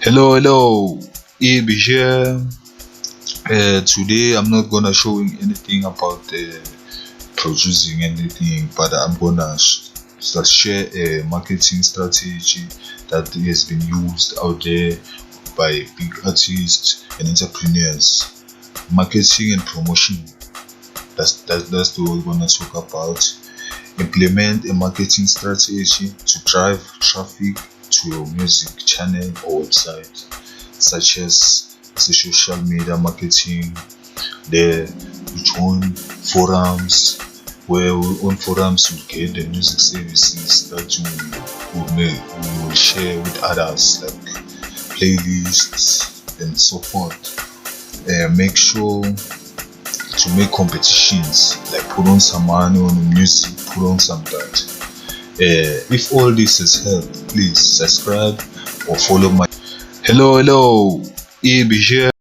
Hello, Ib here. Today I'm not gonna showing anything about producing anything, but I'm gonna share a marketing strategy that has been used out there by big artists and entrepreneurs. Marketing and promotion. That's what we're gonna talk about. Implement a marketing strategy to drive traffic to your music channel or website, such as the social media marketing. There, you join forums where on forums you get the music services that you will share with others, like playlists and so forth. Make sure to make competitions, like put on some money on the music, put on some that. If all this has helped, please subscribe or follow my. Hello, Ib here.